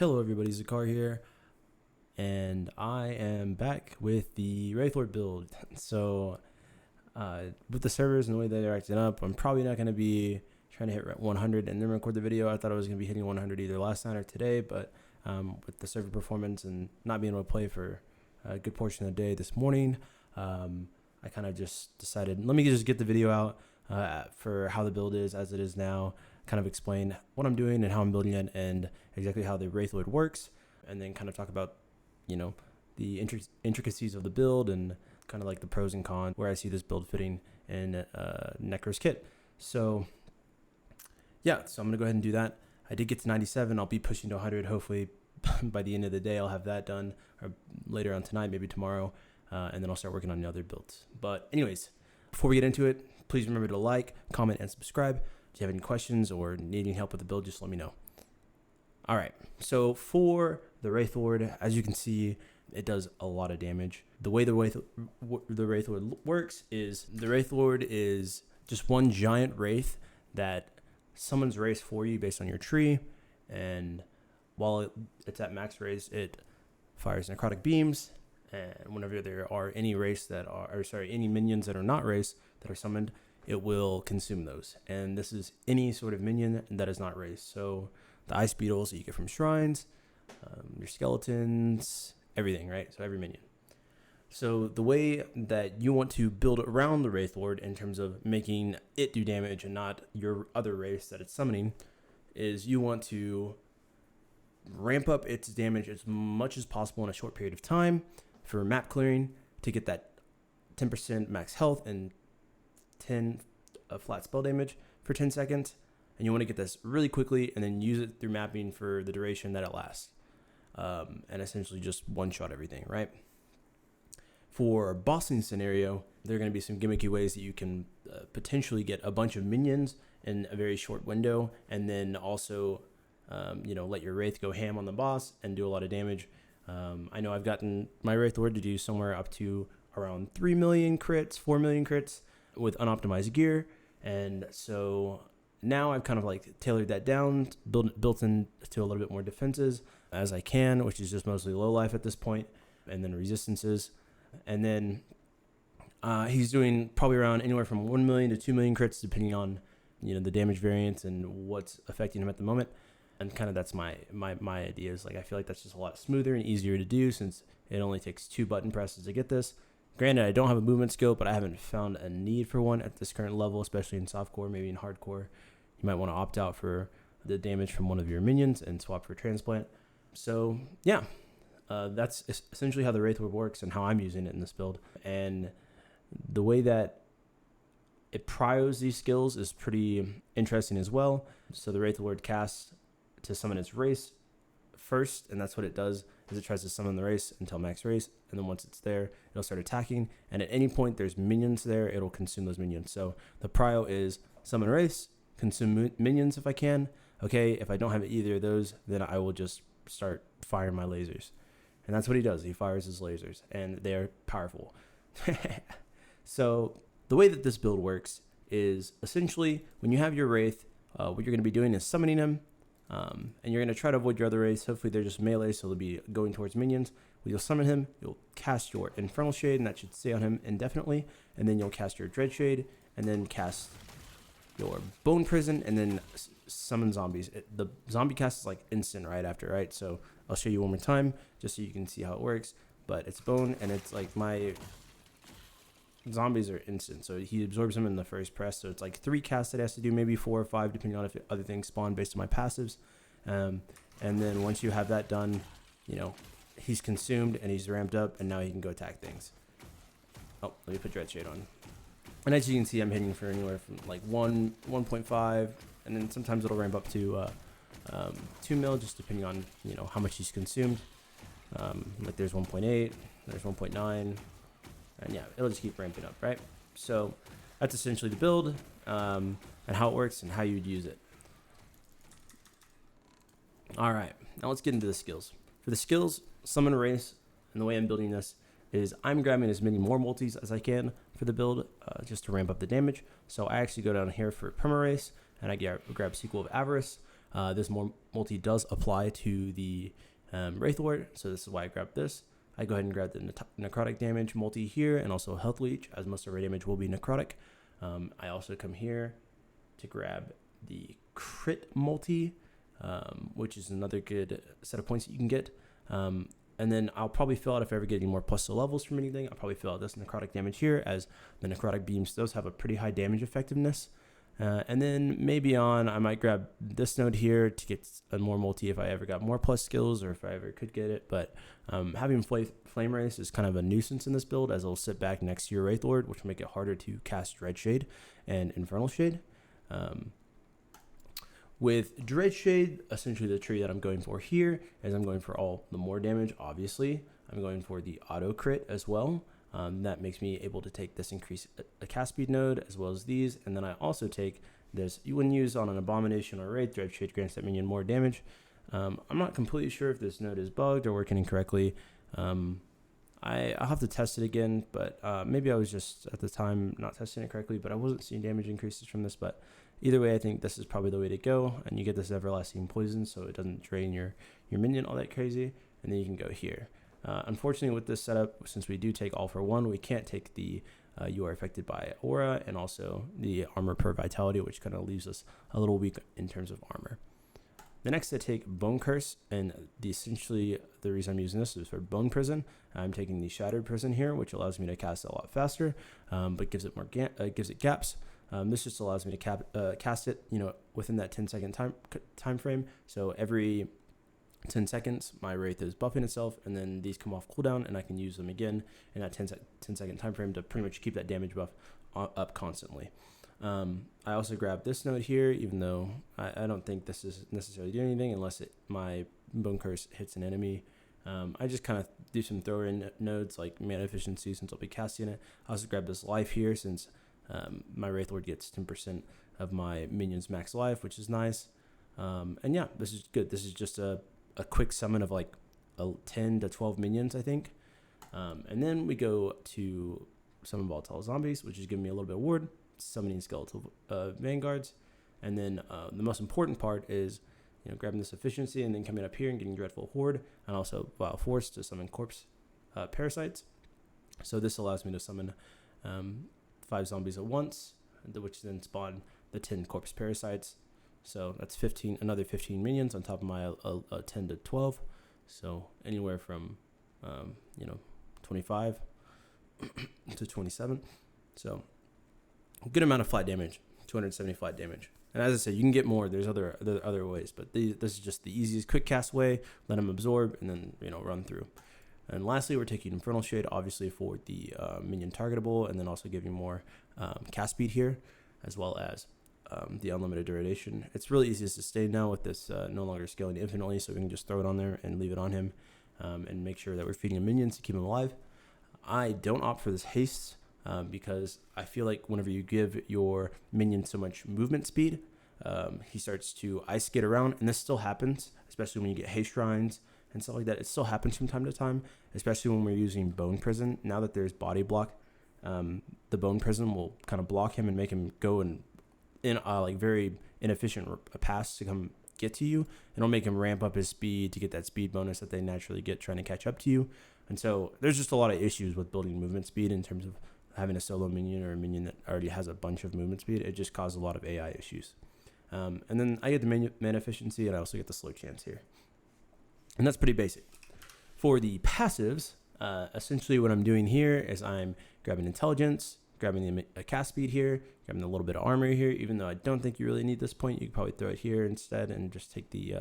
Hello everybody, Zeckar here, and I am back with the Wraithlord build. So, with the servers and the way they're acting up, I'm probably not going to be trying to hit 100 and then record the video. I thought I was going to be hitting 100 either last night or today, but with the server performance and not being able to play for a good portion of the day this morning, I kind of just decided, let me just get the video out for how the build is as it is now, kind of explain what I'm doing and how I'm building it and exactly how the Wraithlord works, and then kind of talk about, you know, the intricacies of the build and kind of like the pros and cons where I see this build fitting in Necro's kit. So yeah, so I'm going to go ahead and do that. I did get to 97. I'll be pushing to 100. Hopefully by the end of the day, I'll have that done, or later on tonight, maybe tomorrow. And then I'll start working on the other builds. But anyways, before we get into it, please remember to like, comment, and subscribe. If you have any questions or need any help with the build, just let me know. All right, so for the Wraithlord, as you can see, it does a lot of damage. The way the Wraithlord works is the Wraithlord is just one giant Wraith that summons Wraiths for you based on your tree. And while it's at max raise, it fires necrotic beams. And whenever there are any Wraiths that are, any minions that are not Wraiths that are summoned, it will consume those. And this is any sort of minion that is not Wraith. So the ice beetles that you get from shrines, your skeletons, everything, right? So every minion. So the way that you want to build around the Wraithlord in terms of making it do damage and not your other Wraiths that it's summoning is you want to ramp up its damage as much as possible in a short period of time for map clearing to get that 10% max health and 10 flat spell damage for 10 seconds. And you want to get this really quickly and then use it through mapping for the duration that it lasts. And essentially just one-shot everything, right? For a bossing scenario, there are going to be some gimmicky ways that you can potentially get a bunch of minions in a very short window, and then also, let your Wraith go ham on the boss and do a lot of damage. I know I've gotten my Wraithlord to do somewhere up to around 3 million crits, 4 million crits with unoptimized gear, and so now I've kind of like tailored that down, built into a little bit more defenses as I can, which is just mostly low life at this point, and then resistances. And then he's doing probably around anywhere from 1 million to 2 million crits, depending on, the damage variance and what's affecting him at the moment. And kind of that's my idea is, like, I feel like that's just a lot smoother and easier to do since it only takes 2 button presses to get this. Granted, I don't have a movement skill, but I haven't found a need for one at this current level, especially in softcore, maybe in hardcore. You might want to opt out for the damage from one of your minions and swap for transplant. So yeah, that's essentially how the Wraithlord works and how I'm using it in this build. And the way that it prios these skills is pretty interesting as well. So the Wraithlord casts to summon its race first, and that's what it does, is it tries to summon the race until max race, and then once it's there, it'll start attacking, and at any point there's minions there, it'll consume those minions. So the prio is summon race, consume minions if I can. Okay, if I don't have either of those, then I will just start firing my lasers. And that's what he does. He fires his lasers, and they're powerful. So the way that this build works is essentially when you have your Wraith, what you're going to be doing is summoning him, and you're going to try to avoid your other Wraiths. Hopefully they're just melee, so they'll be going towards minions. You'll summon him, you'll cast your Infernal Shade, and that should stay on him indefinitely. And then you'll cast your Dread Shade, and then cast your Bone Prison, and then summon zombies. The zombie cast is like instant right after, right? So I'll show you one more time just so you can see how it works. But it's bone, and it's like my zombies are instant. So he absorbs them in the first press. So it's like 3 casts that he has to do, maybe 4 or 5, depending on if other things spawn based on my passives. And then once you have that done, he's consumed and he's ramped up, and now he can go attack things. Oh, let me put Dread Shade on. And as you can see, I'm hitting for anywhere from like 1, 1.5, and then sometimes it'll ramp up to 2 mil, just depending on how much he's consumed. Like there's 1.8, there's 1.9, and yeah, it'll just keep ramping up, right? So that's essentially the build, and how it works and how you'd use it. All right, now let's get into the skills. For the skills, summon a race, and the way I'm building this is I'm grabbing as many more multis as I can for the build, just to ramp up the damage. So I actually go down here for Perma Race, and I grab Sequel of Avarice. This multi does apply to the Wraithlord, so this is why I grabbed this. I go ahead and grab the necrotic damage multi here, and also health leech, as most of our damage will be necrotic. I also come here to grab the crit multi, which is another good set of points that you can get. And then I'll probably fill out, if I ever get any more plus to levels from anything, I'll probably fill out this necrotic damage here, as the necrotic beams does have a pretty high damage effectiveness. And then maybe I might grab this node here to get a more multi if I ever got more plus skills, or if I ever could get it. But having Flame Race is kind of a nuisance in this build, as it'll sit back next to your Wraithlord, which will make it harder to cast Dread Shade and Infernal Shade. With Dread Shade, essentially the tree that I'm going for here is I'm going for all the more damage, obviously. I'm going for the auto crit as well. That makes me able to take this increase a cast speed node, as well as these. And then I also take this, when used on an Abomination or Wraith, Dread Shade grants that minion more damage. I'm not completely sure if this node is bugged or working incorrectly. I'll have to test it again, but maybe I was just at the time not testing it correctly, but I wasn't seeing damage increases from this. But either way, I think this is probably the way to go, and you get this everlasting poison, so it doesn't drain your minion all that crazy, and then you can go here. Unfortunately, with this setup, since we do take all for one, we can't take the you are affected by aura, and also the armor per vitality, which kind of leaves us a little weak in terms of armor. The next I take Bone Curse, and essentially the reason I'm using this is for Bone Prison. I'm taking the Shattered Prison here, which allows me to cast it a lot faster, but gives it more gives it gaps. This just allows me to cast it, within that 10-second time frame. So every 10 seconds, my Wraith is buffing itself, and then these come off cooldown, and I can use them again in that 10-second time frame to pretty much keep that damage buff up constantly. I also grab this node here, even though I don't think this is necessarily doing anything unless my Bone Curse hits an enemy. I just kind of do some throw-in nodes like mana efficiency, since I'll be casting it. I also grab this life here, since my Wraithlord gets 10% of my minions max life, which is nice. And yeah, this is good. This is just a quick summon of like 10 to 12 minions, I think. And then we go to summon Volatile Zombies, which is giving me a little bit of ward, summoning skeletal vanguards. And then the most important part is grabbing this efficiency, and then coming up here and getting Dreadful Horde, and also Vile Force to summon corpse parasites. So this allows me to summon 5 zombies at once, which then spawn the 10 corpse parasites. So that's another 15 minions on top of my 10 to 12. So anywhere from 25 to 27. So a good amount of flat damage, 270 flat damage. And as I said, you can get more. There's other ways, but this is just the easiest quick cast way. Let them absorb, and then run through. And lastly, we're taking Infernal Shade, obviously for the minion targetable, and then also giving more cast speed here, as well as the unlimited duration. It's really easy to sustain now with this no longer scaling infinitely, so we can just throw it on there and leave it on him, and make sure that we're feeding him minions to keep him alive. I don't opt for this haste because I feel like whenever you give your minion so much movement speed, he starts to ice skate around, and this still happens, especially when you get haste shrines and stuff like that. It still happens from time to time, especially when we're using Bone Prison. Now that there's body block, the Bone Prison will kind of block him and make him go in like very inefficient paths to come get to you. It'll make him ramp up his speed to get that speed bonus that they naturally get trying to catch up to you. And so there's just a lot of issues with building movement speed in terms of having a solo minion or a minion that already has a bunch of movement speed. It just causes a lot of AI issues. And then I get the mana efficiency, and I also get the slow chance here. And that's pretty basic. For the passives, essentially what I'm doing here is I'm grabbing intelligence, grabbing the cast speed here, grabbing a little bit of armor here. Even though I don't think you really need this point, you could probably throw it here instead and just take the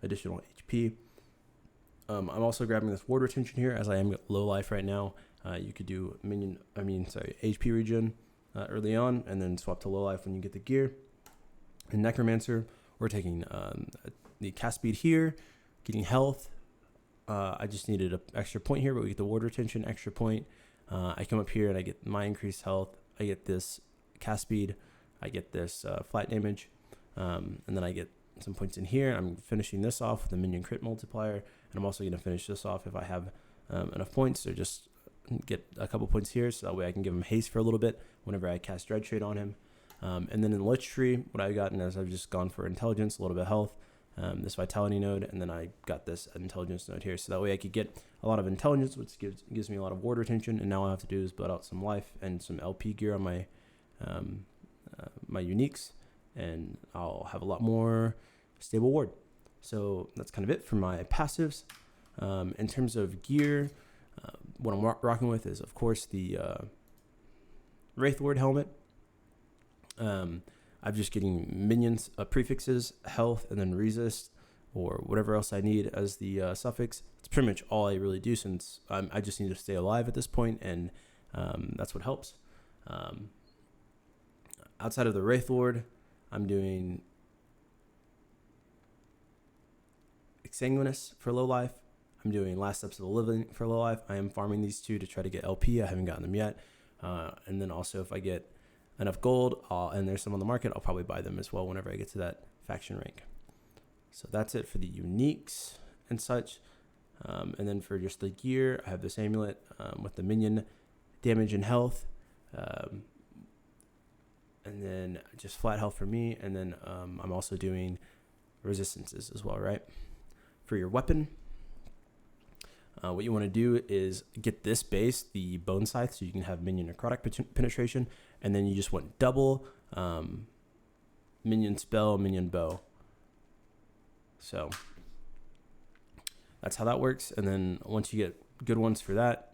additional HP. I'm also grabbing this ward retention here, as I am low life right now. You could do HP regen early on, and then swap to low life when you get the gear. And Necromancer, we're taking the cast speed here, getting health. I just needed an extra point here, but we get the ward retention, extra point. I come up here and I get my increased health. I get this cast speed. I get this flat damage. And then I get some points in here. I'm finishing this off with the minion crit multiplier. And I'm also going to finish this off if I have enough points, or just get a couple points here, so that way I can give him haste for a little bit whenever I cast Dread Shade on him. And then in the Lich Tree, what I've gotten is I've just gone for intelligence, a little bit of health, this vitality node, and then I got this intelligence node here. So that way I could get a lot of intelligence, which gives me a lot of ward retention. And now all I have to do is build out some life and some LP gear on my my uniques, and I'll have a lot more stable ward. So that's kind of it for my passives. In terms of gear, what I'm rocking with is, of course, the Wraithlord helmet. I'm just getting minions, prefixes, health, and then resist, or whatever else I need as the suffix. It's pretty much all I really do, since I just need to stay alive at this point, and that's what helps. Outside of the Wraithlord, I'm doing Exsanguinous for low life. I'm doing Last Steps of the Living for low life. I am farming these two to try to get LP. I haven't gotten them yet. And then also, if I get enough gold and there's some on the market, I'll probably buy them as well whenever I get to that faction rank. So that's it for the uniques and such. And then for just the gear, I have this amulet with the minion damage and health. And then just flat health for me. And then I'm also doing resistances as well, right? For your weapon, what you want to do is get this base, the Bone Scythe, so you can have minion necrotic penetration. And then you just want double minion spell, minion bow. So that's how that works. And then once you get good ones for that,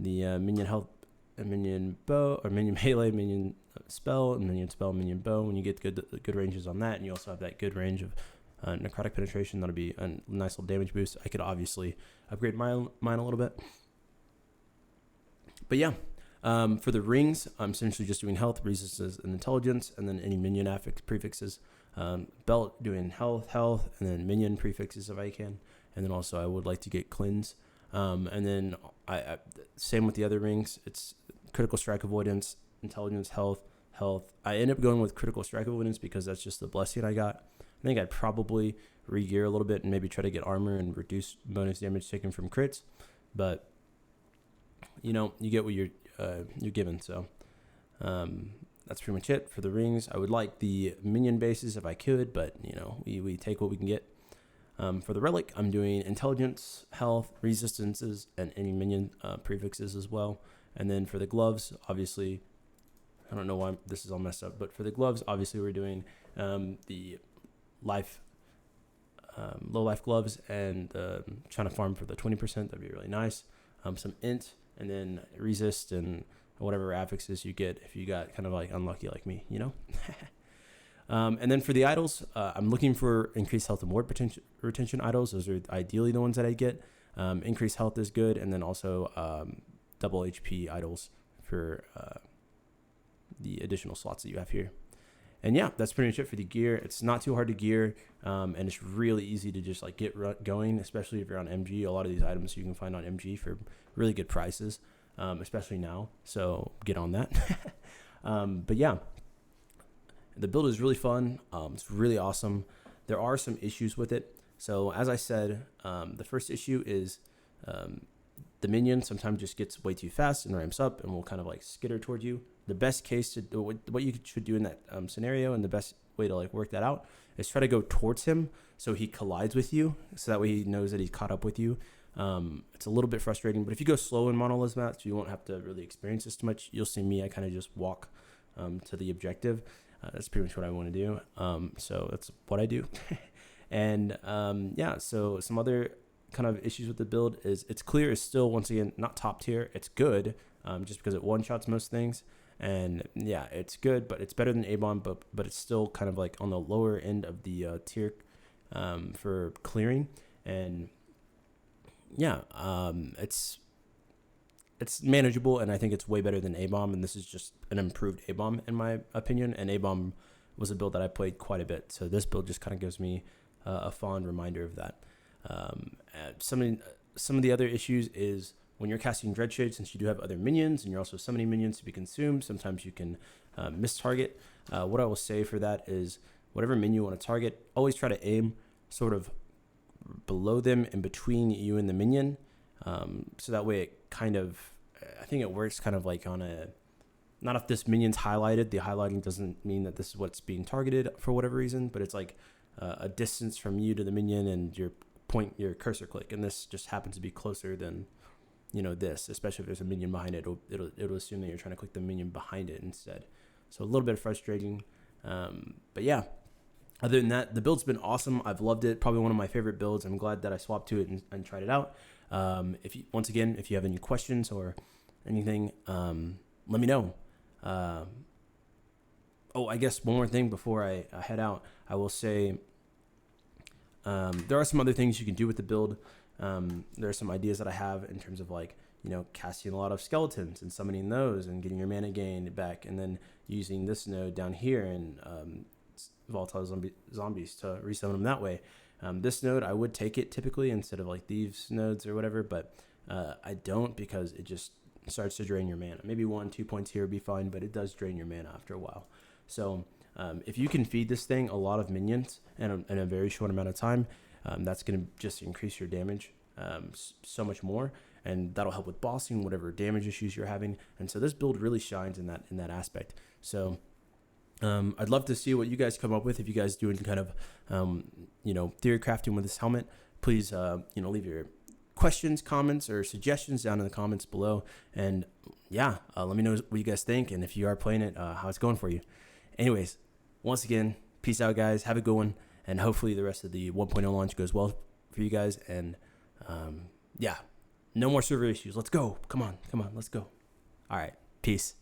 the minion health and minion bow, or minion melee, minion spell, and minion spell, minion bow. When you get good ranges on that, and you also have that good range of necrotic penetration, that'll be a nice little damage boost. I could obviously upgrade mine a little bit. But yeah, for the rings, I'm essentially just doing health, resistance, and intelligence, and then any minion prefixes. Belt doing health, and then minion prefixes if I can. And then also I would like to get cleanse. And then I same with the other rings. It's critical strike avoidance, intelligence, health. I end up going with critical strike avoidance because that's just the blessing I got. I think I'd probably re-gear a little bit and maybe try to get armor and reduce bonus damage taken from crits. But you get what you're given. So that's pretty much it for the rings. I would like the minion bases if I could, but we take what we can get. For the relic, I'm doing intelligence, health, resistances, and any minion prefixes as well. And then for the gloves, obviously, I don't know why this is all messed up, but for the gloves, obviously we're doing the life, low life gloves, and trying to farm for the 20%. That'd be really nice. Some int, and then resist, and whatever affixes you get if you got kind of like unlucky like me, And then for the idols, I'm looking for increased health and ward retention idols. Those are ideally the ones that I get. Increased health is good, and then also double HP idols for the additional slots that you have here. And yeah, that's pretty much it for the gear. It's not too hard to gear, and it's really easy to just like get going, especially if you're on MG. A lot of these items you can find on MG for really good prices, especially now. So get on that. But yeah. The build is really fun. It's really awesome. There are some issues with it. So as I said, the first issue is the minion sometimes just gets way too fast and ramps up and will kind of like skitter toward you. The best case what you should do in that scenario, and the best way to like work that out, is try to go towards him so he collides with you, so that way he knows that he's caught up with you. It's a little bit frustrating, but if you go slow in monolith mats, you won't have to really experience this too much. You'll see me, I kind of just walk to the objective. That's pretty much what I want to do. So that's what I do. And yeah, so some other kind of issues with the build is it's clear is still, once again, not top tier. It's good, just because it one-shots most things. And yeah, it's good, but it's better than A-Bomb, but it's still kind of like on the lower end of the tier for clearing. And yeah, it's manageable, and I think it's way better than A-Bomb, and this is just an improved A-Bomb in my opinion. And A-Bomb was a build that I played quite a bit, so this build just kind of gives me a fond reminder of that. Some of the other issues is when you're casting Dreadshade, since you do have other minions and you're also summoning minions to be consumed, sometimes you can miss target. What I will say for that is whatever minion you want to target, always try to aim sort of below them, in between you and the minion, so that way it kind of, I think it works kind of like on a, not if this minion's highlighted, the highlighting doesn't mean that this is what's being targeted for whatever reason, but it's like a distance from you to the minion and your cursor click, and this just happens to be closer than this, especially if there's a minion behind it. It'll assume that you're trying to click the minion behind it instead. So a little bit frustrating, but yeah. Other than that, the build's been awesome. I've loved it. Probably one of my favorite builds. I'm glad that I swapped to it and tried it out. If you have any questions or anything, let me know. I guess one more thing before I head out, I will say there are some other things you can do with the build. There are some ideas that I have in terms of casting a lot of skeletons and summoning those and getting your mana gain back, and then using this node down here and Volatile Zombies to resummon them that way. This node, I would take it typically instead of these nodes or whatever, but I don't, because it just starts to drain your mana. Maybe 1-2 points here would be fine, but it does drain your mana after a while. So if you can feed this thing a lot of minions in a very short amount of time, that's going to just increase your damage so much more, and that'll help with bossing, whatever damage issues you're having. And so this build really shines in that aspect. So I'd love to see what you guys come up with. If you guys do any kind of theory crafting with this helmet, please leave your questions, comments, or suggestions down in the comments below. And let me know what you guys think, and if you are playing it, how it's going for you. Anyways, once again, peace out, guys. Have a good one, and hopefully the rest of the 1.0 launch goes well for you guys. And no more server issues. Let's go. Come on, let's go. All right, peace.